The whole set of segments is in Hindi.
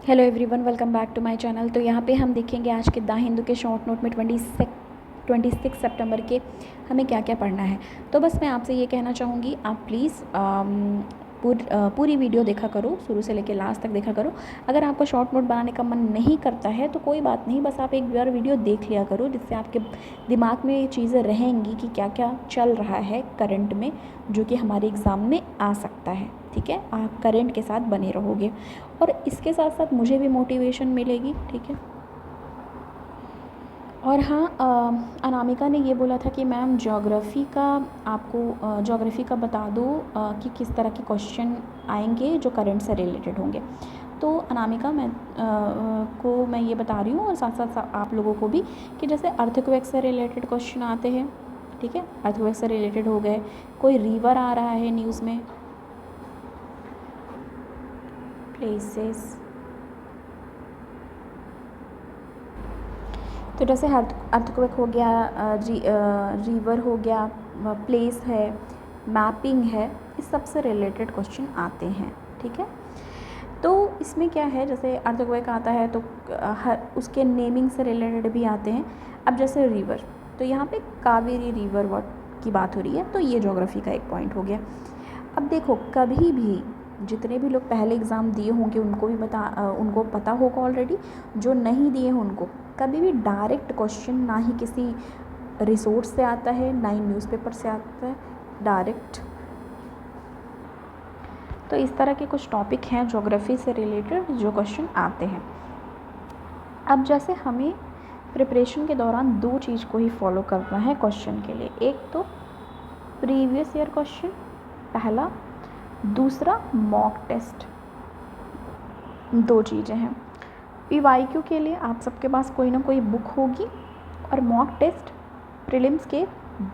Hello everyone, welcome back to my channel. तो यहाँ पे हम देखेंगे आज के द हिंदू के शॉर्ट नोट में 26 सितंबर के हमें क्या क्या पढ़ना है। तो बस मैं आपसे ये कहना चाहूँगी, आप प्लीज़ पूरी वीडियो देखा करो, शुरू से लेकर लास्ट तक देखा करो। अगर आपको शॉर्ट नोट बनाने का मन नहीं करता है तो कोई बात नहीं, बस आप एक बार वीडियो देख लिया करो, जिससे आपके दिमाग में ये चीज़ें रहेंगी कि क्या क्या चल रहा है करंट में, जो कि हमारे एग्ज़ाम में आ सकता है। ठीक है, आप करंट के साथ बने रहोगे और इसके साथ साथ मुझे भी मोटिवेशन मिलेगी। ठीक है। और हाँ, अनामिका ने ये बोला था कि मैम ज्योग्राफ़ी का आपको ज्योग्राफ़ी का बता दो कि किस तरह के क्वेश्चन आएंगे जो करंट से रिलेटेड होंगे। तो अनामिका मैं ये बता रही हूँ, और साथ साथ आप लोगों को भी, कि जैसे अर्थक्वेक से रिलेटेड क्वेश्चन आते हैं। ठीक है, अर्थक्वेक से रिलेटेड हो गए, कोई रिवर आ रहा है न्यूज़ में, प्लेसेस। तो जैसे अर्थक्वेक हो गया, रिवर हो गया, प्लेस है, मैपिंग है, इस सब से रिलेटेड क्वेश्चन आते हैं। ठीक है। तो इसमें क्या है, जैसे अर्थक्वेक आता है तो हर उसके नेमिंग से रिलेटेड भी आते हैं। अब जैसे रिवर, तो यहाँ पे कावेरी रिवर की बात हो रही है, तो ये ज्योग्राफी का एक पॉइंट हो गया। अब देखो, कभी भी जितने भी लोग पहले एग्ज़ाम दिए होंगे उनको पता होगा ऑलरेडी, जो नहीं दिए हैं उनको, कभी भी डायरेक्ट क्वेश्चन ना ही किसी रिसोर्स से आता है, ना ही न्यूज़पेपर से आता है, डायरेक्ट। तो इस तरह के कुछ टॉपिक हैं ज्योग्राफी से रिलेटेड जो क्वेश्चन आते हैं। अब जैसे हमें प्रिपरेशन के दौरान दो चीज़ को ही फॉलो करना है क्वेश्चन के लिए। एक तो प्रीवियस ईयर क्वेश्चन पहला, दूसरा मॉक टेस्ट। दो चीज़ें हैं। पीवाईक्यू के लिए आप सबके पास कोई ना कोई बुक होगी, और मॉक टेस्ट प्रीलिम्स के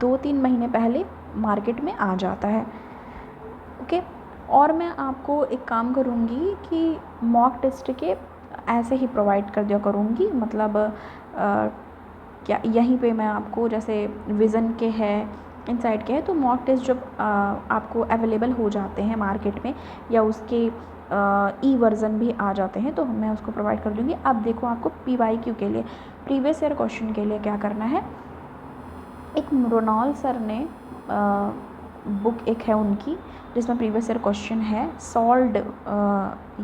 2-3 महीने पहले मार्केट में आ जाता है। ओके। और मैं आपको एक काम करूँगी कि मॉक टेस्ट के ऐसे ही प्रोवाइड कर दिया करूँगी, मतलब क्या यहीं पे मैं आपको, जैसे विज़न के है, इनसाइड के है, तो मॉक टेस्ट जब आपको अवेलेबल हो जाते हैं मार्केट में, या उसके ई वर्ज़न भी आ जाते हैं, तो मैं उसको प्रोवाइड कर दूँगी। अब देखो, आपको पीवाईक्यू के लिए, प्रीवियस ईयर क्वेश्चन के लिए क्या करना है। एक रोनाल्ड सर ने बुक एक है उनकी, जिसमें प्रीवियस ईयर क्वेश्चन है, सॉल्व्ड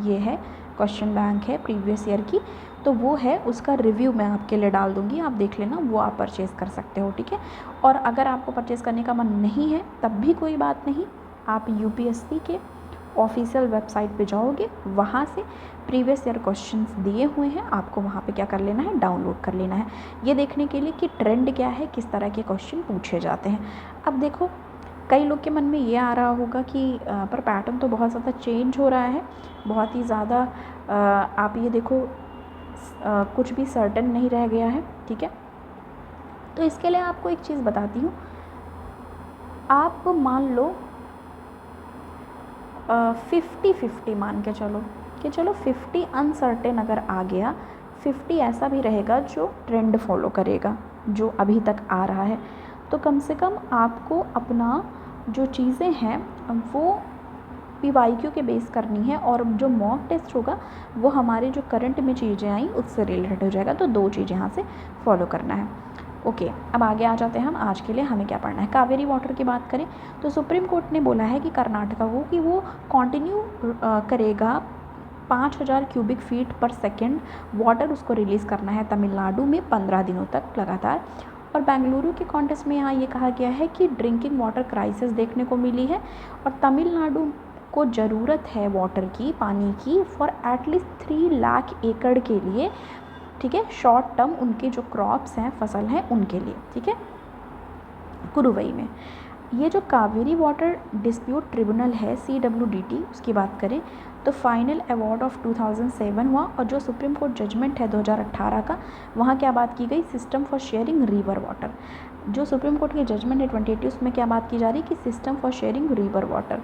ये है, क्वेश्चन बैंक है प्रीवियस ईयर की, तो वो है, उसका रिव्यू मैं आपके लिए डाल दूँगी, आप देख लेना, वो आप परचेज़ कर सकते हो। ठीक है। और अगर आपको परचेज़ करने का मन नहीं है तब भी कोई बात नहीं, आप यूपीएससी के ऑफिशियल वेबसाइट पे जाओगे, वहाँ से प्रीवियस ईयर क्वेश्चंस दिए हुए हैं, आपको वहाँ पे क्या कर लेना है, डाउनलोड कर लेना है, ये देखने के लिए कि ट्रेंड क्या है, किस तरह के क्वेश्चन पूछे जाते हैं। अब देखो, कई लोग के मन में ये आ रहा होगा कि पर पैटर्न तो बहुत ज़्यादा चेंज हो रहा है, बहुत ही ज़्यादा, आप ये देखो, कुछ भी सर्टन नहीं रह गया है। ठीक है। तो इसके लिए आपको एक चीज़ बताती हूँ। आप मान लो 50-50 मान के चलो, कि चलो 50 अनसर्टेन अगर आ गया, 50 ऐसा भी रहेगा जो ट्रेंड फॉलो करेगा, जो अभी तक आ रहा है। तो कम से कम आपको अपना जो चीज़ें हैं वो पीवाईक्यू के बेस करनी है, और जो मॉक टेस्ट होगा वो हमारे जो करंट में चीज़ें आई उससे रिलेटेड हो जाएगा। तो दो चीज़ें यहाँ से फॉलो करना है। ओके। अब आगे आ जाते हैं हम, आज के लिए हमें क्या पढ़ना है। कावेरी वाटर की बात करें तो सुप्रीम कोर्ट ने बोला है कि कर्नाटका को, कि वो कंटिन्यू करेगा 5000 क्यूबिक फीट पर सेकेंड वाटर, उसको रिलीज़ करना है तमिलनाडु में 15 दिनों तक लगातार। और बेंगलुरु के कॉन्टेस्ट में यहाँ ये कहा गया है कि ड्रिंकिंग वाटर क्राइसिस देखने को मिली है, और तमिलनाडु को ज़रूरत है वाटर की, पानी की, फॉर एटलीस्ट 3 लाख एकड़ के लिए। ठीक है, शॉर्ट टर्म उनके जो क्रॉप्स हैं, फसल हैं, उनके लिए। ठीक है। कुरुवई में ये जो कावेरी वाटर डिस्प्यूट ट्रिब्यूनल है, CWDT, उसकी बात करें तो फाइनल अवार्ड ऑफ 2007 हुआ, और जो सुप्रीम कोर्ट जजमेंट है 2018 का, वहाँ क्या बात की गई, system for sharing river water. जो सुप्रीम कोर्ट की जजमेंट है 2018, उसमें क्या बात की जा रही है कि system for sharing river water.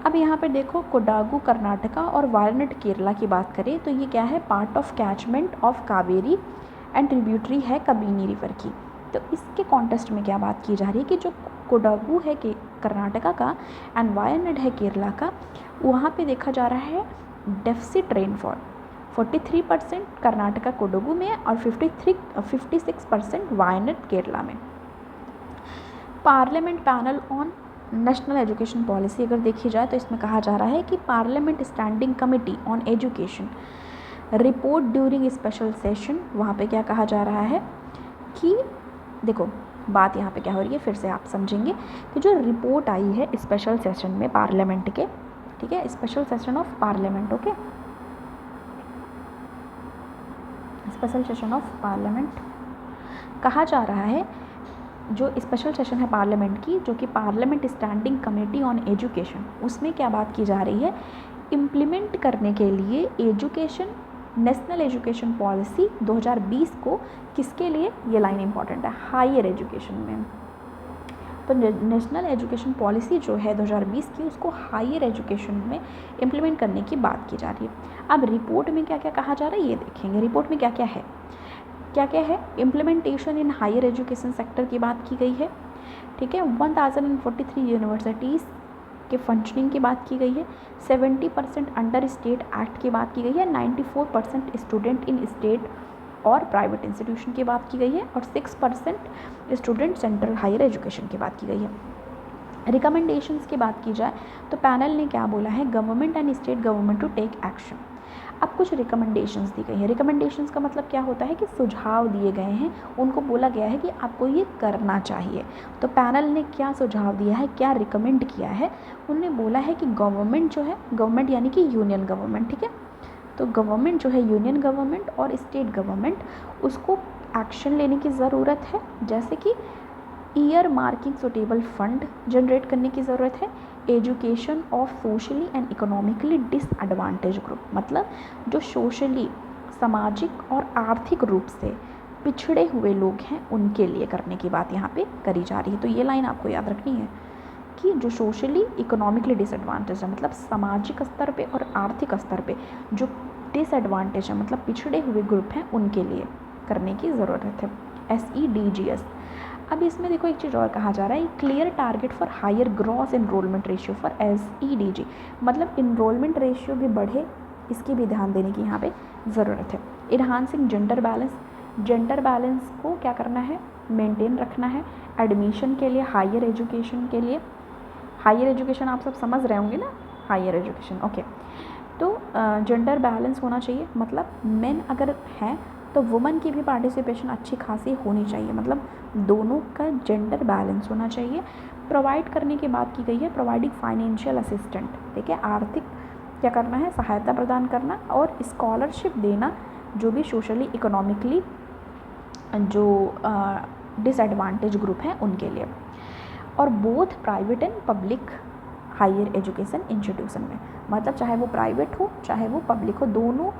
अब यहाँ पे देखो, कोडागु कर्नाटका और वायनाड केरला की बात करें तो ये क्या है, part of catchment of Kaveri and tributary है कबिनी रिवर की। तो इसके कॉन्टेस्ट में क्या बात की जा रही है कि जो कोडागु है कि कर्नाटका का एंड वायनाड है केरला का, वहाँ पे देखा जा रहा है डेफिसिट रेनफॉल। 43% कर्नाटका कोडगु में है और 56% वायनाड केरला में। Parliament panel on national education policy अगर देखी जाए तो इसमें कहा जा रहा है कि parliament standing committee on education report during special session, वहाँ पे क्या कहा जा रहा है कि देखो बात यहाँ पे क्या हो रही है, फिर से आप समझेंगे कि जो रिपोर्ट आई है स्पेशल सेशन में पार्लियामेंट के, ठीक है, special session of parliament, okay, special session of parliament कहा जा रहा है, जो स्पेशल सेशन है पार्लियामेंट की, जो कि parliament standing committee on education, उसमें क्या बात की जा रही है, इम्प्लीमेंट करने के लिए एजुकेशन नेशनल एजुकेशन पॉलिसी 2020 को, किसके लिए, ये लाइन इंपॉर्टेंट है, हायर एजुकेशन में। तो नेशनल एजुकेशन पॉलिसी जो है 2020 की, उसको हायर एजुकेशन में इम्प्लीमेंट करने की बात की जा रही है। अब रिपोर्ट में क्या क्या कहा जा रहा है ये देखेंगे। रिपोर्ट में क्या क्या है, implementation in higher education sector की बात की गई है, ठीक है। 1043 यूनिवर्सिटीज़ के फंक्शनिंग की बात की गई है, 70% अंडर स्टेट एक्ट की बात की गई है, 94% स्टूडेंट इन स्टेट और प्राइवेट इंस्टीट्यूशन की बात की गई है और 6% स्टूडेंट सेंट्रल हायर एजुकेशन की बात की गई है। रिकमेंडेशंस की बात की जाए तो पैनल ने क्या बोला है, government and state government to take action. अब कुछ रिकमेंडेशंस दी गई है। रिकमेंडेशंस का मतलब क्या होता है कि सुझाव दिए गए हैं, उनको बोला गया है कि आपको ये करना चाहिए। तो पैनल ने क्या सुझाव दिया है, क्या रिकमेंड किया है, उन्होंने बोला है कि गवर्नमेंट जो है, गवर्नमेंट यानी कि यूनियन गवर्नमेंट, ठीक है, तो गवर्नमेंट जो है यूनियन गवर्नमेंट और स्टेट गवर्नमेंट, उसको एक्शन लेने की ज़रूरत है, जैसे कि year marking suitable fund generate करने की ज़रूरत है, education of socially and economically disadvantage group, मतलब जो सोशली, सामाजिक और आर्थिक रूप से पिछड़े हुए लोग हैं उनके लिए करने की बात यहाँ पे करी जा रही है। तो ये लाइन आपको याद रखनी है कि जो सोशली इकोनॉमिकली डिसएडवांटेज है, मतलब सामाजिक स्तर पे और आर्थिक स्तर पे जो डिसएडवांटेज है, मतलब पिछड़े हुए ग्रुप हैं, उनके लिए करने की ज़रूरत है, SEDGS। अब इसमें देखो एक चीज़ और कहा जा रहा है, clear target for higher gross enrolment ratio for SEDG, मतलब इनरोलमेंट रेशियो भी बढ़े, इसकी भी ध्यान देने की यहाँ पे ज़रूरत है। Enhancing gender balance, gender balance को क्या करना है, मेंटेन रखना है। एडमिशन के लिए, हायर एजुकेशन के लिए, हायर एजुकेशन आप सब समझ रहे होंगे ना, हायर एजुकेशन, ओके। तो जेंडर बैलेंस होना चाहिए, मतलब मेन अगर हैं तो वुमेन की भी पार्टिसिपेशन अच्छी खासी होनी चाहिए, मतलब दोनों का जेंडर बैलेंस होना चाहिए। प्रोवाइड करने की बात की गई है, प्रोवाइडिंग फाइनेंशियल असिस्टेंट, ठीक है, आर्थिक क्या करना है, सहायता प्रदान करना, और स्कॉलरशिप देना जो भी सोशली इकोनॉमिकली जो डिसएडवांटेज ग्रुप हैं उनके लिए, और both private and public higher education institution में, मतलब चाहे वो प्राइवेट हो चाहे वो पब्लिक हो, दोनों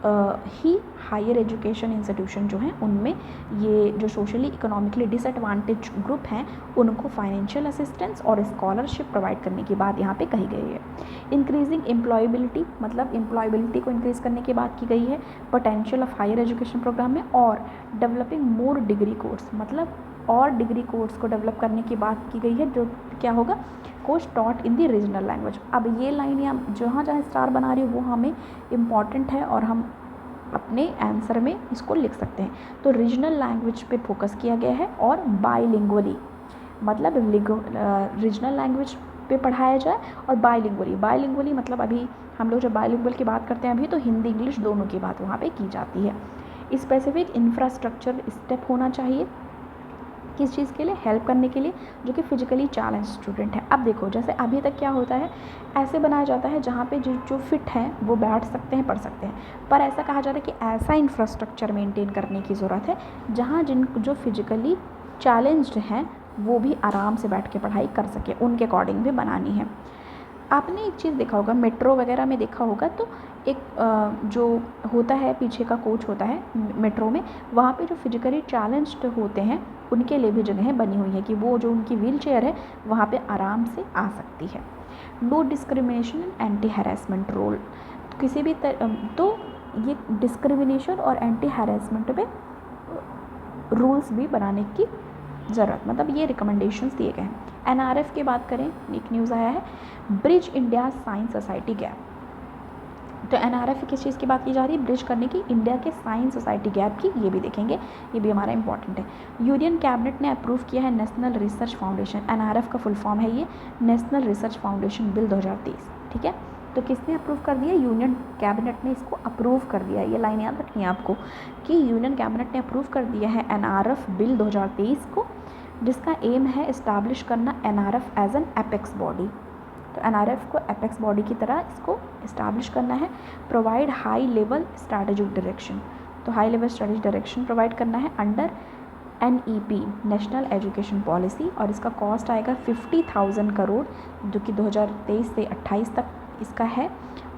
ही हायर एजुकेशन इंस्टीट्यूशन जो हैं उनमें ये जो सोशली इकोनॉमिकली डिसएडवांटेज ग्रुप हैं उनको फाइनेंशियल असिस्टेंस और स्कॉलरशिप प्रोवाइड करने की बात यहाँ पे कही गई है। इंक्रीजिंग एम्प्लॉयबिलिटी, मतलब एम्प्लॉयबिलिटी को इंक्रीज़ करने की बात की गई है potential of higher education program में, और डेवलपिंग मोर डिग्री कोर्स, मतलब और डिग्री कोर्स को डेवलप करने की बात की गई है, जो क्या होगा, course taught in the regional language. अब ये लाइन या जहाँ जहाँ स्टार बना रही है वो हमें इम्पॉर्टेंट है और हम अपने आंसर में इसको लिख सकते हैं। तो रीजनल लैंग्वेज पे फोकस किया गया है, और बाईलिंगुअली, मतलब रीजनल लैंग्वेज पे पढ़ाया जाए, और बाईलिंगुअली मतलब अभी हम लोग जब बाईलिंगुअल की बात करते हैं अभी, तो हिंदी इंग्लिश दोनों की बात वहाँ पे की जाती है। स्पेसिफिक इंफ्रास्ट्रक्चर स्टेप होना चाहिए, किस चीज़ के लिए, हेल्प करने के लिए जो कि फिजिकली चैलेंज स्टूडेंट है। अब देखो जैसे अभी तक क्या होता है, ऐसे बनाया जाता है जहाँ पे जो फिट हैं वो बैठ सकते हैं, पढ़ सकते हैं, पर ऐसा कहा जा रहा है कि ऐसा इंफ्रास्ट्रक्चर मेंटेन करने की ज़रूरत है जहाँ जो फिजिकली चैलेंज्ड हैं वो भी आराम से बैठ के पढ़ाई कर सके, उनके अकॉर्डिंग भी बनानी है। आपने एक चीज़ देखा होगा, मेट्रो वगैरह में देखा होगा, तो एक जो होता है पीछे का कोच होता है मेट्रो में, वहाँ पे जो फिजिकली चैलेंज्ड होते हैं उनके लिए भी जगह बनी हुई है कि वो जो उनकी व्हील चेयर है वहाँ पे आराम से आ सकती है। No discrimination and anti harassment role, किसी भी तो ये डिस्क्रिमिनेशन और एंटी हैरेसमेंट पे रूल्स भी बनाने की ज़रूरत, मतलब ये रिकमेंडेशंस दिए गए हैं। NRF की बात करें, एक न्यूज़ आया है, bridge India science society gap, तो NRF किस चीज़ की बात की जा रही है, ब्रिज करने की इंडिया के साइंस सोसाइटी गैप की, ये भी देखेंगे, ये भी हमारा इंपॉर्टेंट है। यूनियन कैबिनेट ने अप्रूव किया है नेशनल रिसर्च फाउंडेशन, NRF का फुल फॉर्म है ये नेशनल रिसर्च फाउंडेशन बिल 2023, ठीक है। तो किसने अप्रूव कर दिया, यूनियन कैबिनेट ने इसको अप्रूव कर दिया, ये लाइन याद रखनी है आपको कि यूनियन कैबिनेट ने अप्रूव कर दिया है NRF बिल 2023 को, जिसका एम है इस्टाब्लिश करना NRF as an apex body. तो NRF को एपेक्स बॉडी की तरह इसको इस्टाब्लिश करना है। Provide high level strategic direction, तो high level strategic direction provide करना है under NEP national education policy, और इसका कॉस्ट आएगा 50,000 करोड़, जो कि 2023 से 28 तक इसका है।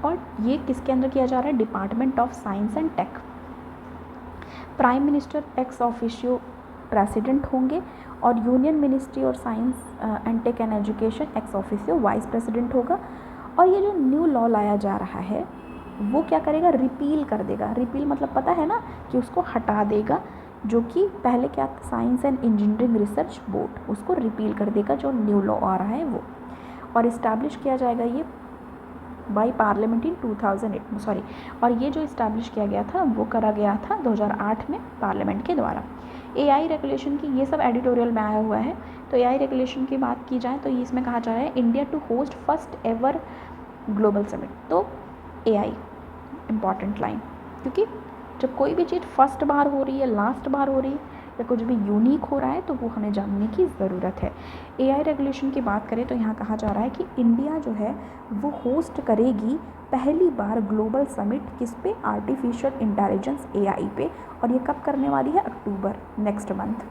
और ये किसके अंदर किया जा रहा है, department of science and tech. Prime minister ex officio president होंगे, और यूनियन मिनिस्ट्री और science and tech and education ex officio vice president होगा। और ये जो न्यू लॉ लाया जा रहा है वो क्या करेगा, रिपील कर देगा। रिपील मतलब पता है ना कि उसको हटा देगा, जो कि पहले क्या था, science and engineering research board, उसको रिपील कर देगा जो न्यू लॉ आ रहा है वो। और इस्टेब्लिश किया जाएगा ये बाई पार्लियामेंट इन 2008 सॉरी, और ये जो इस्टेब्लिश किया गया था वो करा गया था 2008 में पार्लियामेंट के द्वारा। AI रेगुलेशन की, ये सब एडिटोरियल में आया हुआ है। तो AI रेगुलेशन की बात की जाए तो इसमें कहा जा रहा है India to host first ever global summit. तो AI इम्पॉर्टेंट लाइन, क्योंकि जब कोई भी चीज़ फर्स्ट बार हो रही है, लास्ट बार हो रही है, या कुछ भी यूनिक हो रहा है, तो वो हमें जानने की ज़रूरत है। AI रेगुलेशन की बात करें तो यहाँ कहा जा रहा है कि इंडिया जो है वो होस्ट करेगी पहली बार ग्लोबल समिट किस पे, आर्टिफिशियल इंटेलिजेंस AI पे, और ये कब करने वाली है, October next month.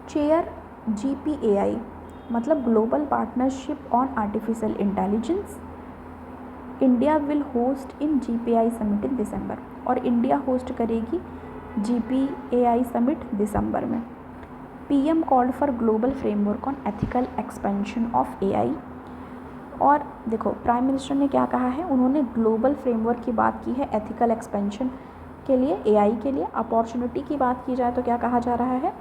Chair GPAI मतलब global partnership on artificial intelligence, India will host in GPAI summit in December, और इंडिया होस्ट करेगी GPAI समिट दिसंबर में। PM called for global framework on ethical expansion of AI। और देखो प्राइम मिनिस्टर ने क्या कहा है, उन्होंने ग्लोबल फ्रेमवर्क की बात की है एथिकल एक्सपेंशन के लिए, AI के लिए। अपॉर्चुनिटी की बात की जाए तो क्या कहा जा रहा है,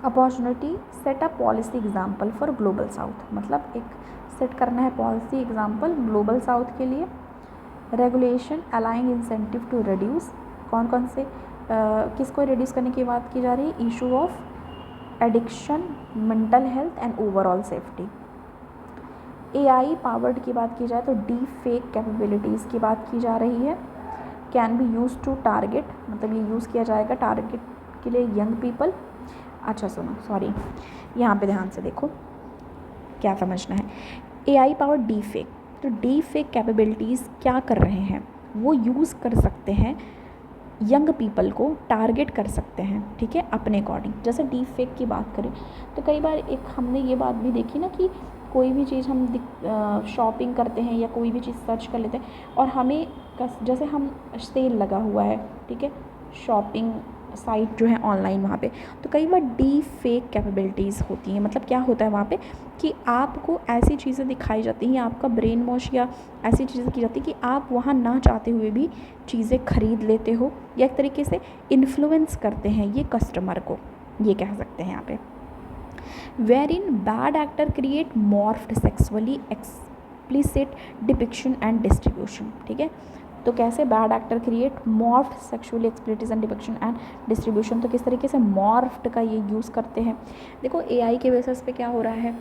opportunity set a policy example for global south, मतलब एक सेट करना है पॉलिसी एग्जाम्पल ग्लोबल साउथ के लिए। रेगुलेशन अलाइंग इंसेंटिव टू रिड्यूस, कौन कौन से किसको रिड्यूस करने की बात की जा रही है, issue of addiction, mental health and overall safety. AI powered की बात की जाए तो डीप फेक कैपेबिलिटीज़ की बात की जा रही है। Can be use to target, मतलब ये यूज़ किया जाएगा टारगेट के लिए यंग पीपल। अच्छा सुनो, सॉरी, यहाँ पे ध्यान से देखो क्या समझना है। AI पावर डीप फेक, तो डीप फेक कैपेबिलिटीज़ क्या कर रहे हैं, वो यूज़ कर सकते हैं, यंग पीपल को टारगेट कर सकते हैं, ठीक है, अपने अकॉर्डिंग। जैसे डीप फेक की बात करें तो कई बार एक हमने ये बात भी देखी ना कि कोई भी चीज़ हम शॉपिंग करते हैं या कोई भी चीज़ सर्च कर लेते हैं, और हमें जैसे हम सेल लगा हुआ है, ठीक है, शॉपिंग साइट जो है ऑनलाइन वहाँ पे, तो कई बार डीप फेक कैपेबिलिटीज़ होती हैं। मतलब क्या होता है वहाँ पे कि आपको ऐसी चीज़ें दिखाई जाती हैं, आपका ब्रेन वॉश या ऐसी चीज़ें की जाती है कि आप वहाँ ना चाहते हुए भी चीज़ें खरीद लेते हो, या एक तरीके से इन्फ्लुएंस करते हैं ये कस्टमर को, ये कह सकते हैं यहाँ पे। Where in bad actor create morphed sexually explicit depiction and distribution, ठीक है। तो कैसे bad actor create morphed sexually explicit depiction and distribution, तो किस तरीके से मॉर्फ्ड का ये यूज़ करते हैं। देखो AI के बेसिस पे क्या हो रहा है,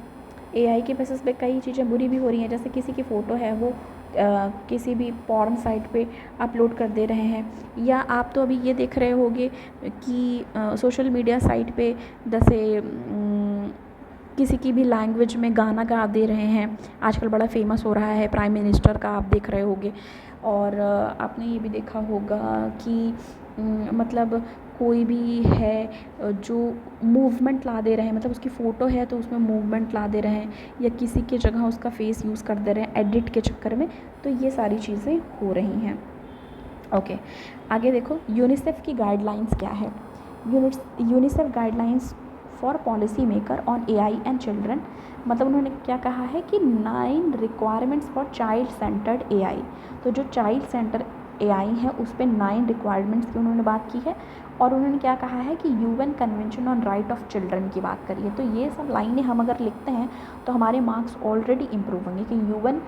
AI के बेसिस पे कई चीज़ें बुरी भी हो रही हैं। जैसे किसी की फ़ोटो है वो किसी भी पॉर्न साइट पे अपलोड कर दे रहे हैं, या आप तो अभी ये देख रहे होंगे कि सोशल मीडिया साइट पे जैसे किसी की भी लैंग्वेज में गाना गा दे रहे हैं, आजकल बड़ा फेमस हो रहा है, प्राइम मिनिस्टर का आप देख रहे होंगे। और आपने ये भी देखा होगा कि मतलब कोई भी है जो मूवमेंट ला दे रहे हैं, मतलब उसकी फ़ोटो है तो उसमें मूवमेंट ला दे रहे हैं, या किसी की जगह उसका फेस यूज़ कर दे रहे हैं एडिट के चक्कर में, तो ये सारी चीज़ें हो रही हैं। ओके, आगे देखो यूनिसेफ की गाइडलाइंस क्या है। UNICEF guidelines for policy maker on AI and children, मतलब उन्होंने क्या कहा है कि 9 requirements for child centred AI। तो जो चाइल्ड सेंटर AI है उस पर 9 रिक्वायरमेंट्स की उन्होंने बात की है। और उन्होंने क्या कहा है कि UN convention on right of children की बात करी है। तो ये सब लाइनें हम अगर लिखते हैं तो हमारे मार्क्स ऑलरेडी इम्प्रूव होंगे कि UN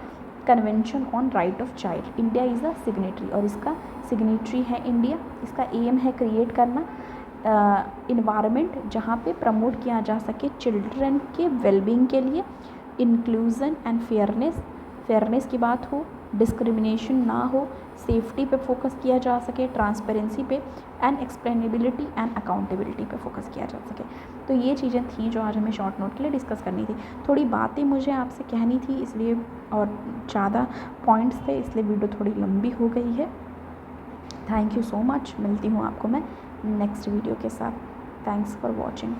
convention on right of child, India is a signatory, और इसका सिग्नेटरी है इंडिया। इसका एम है क्रिएट करना इन्वायरमेंट जहाँ पे प्रमोट किया जा सके चिल्ड्रन के वेलबींग के लिए, इंक्लूज़न एंड फेयरनेस की बात हो, डिस्क्रिमिनेशन ना हो, सेफ्टी पे फोकस किया जा सके, ट्रांसपेरेंसी पे, एंड एक्सप्लेनेबिलिटी एंड अकाउंटेबिलिटी पे फोकस किया जा सके। तो ये चीज़ें थी जो आज हमें शॉर्ट नोट के लिए डिस्कस करनी थी। थोड़ी बातें मुझे आपसे कहनी थी इसलिए, और ज़्यादा पॉइंट्स थे इसलिए वीडियो थोड़ी लंबी हो गई है। Thank you so much. मिलती हूँ आपको मैं नेक्स्ट वीडियो के साथ। Thanks for watching.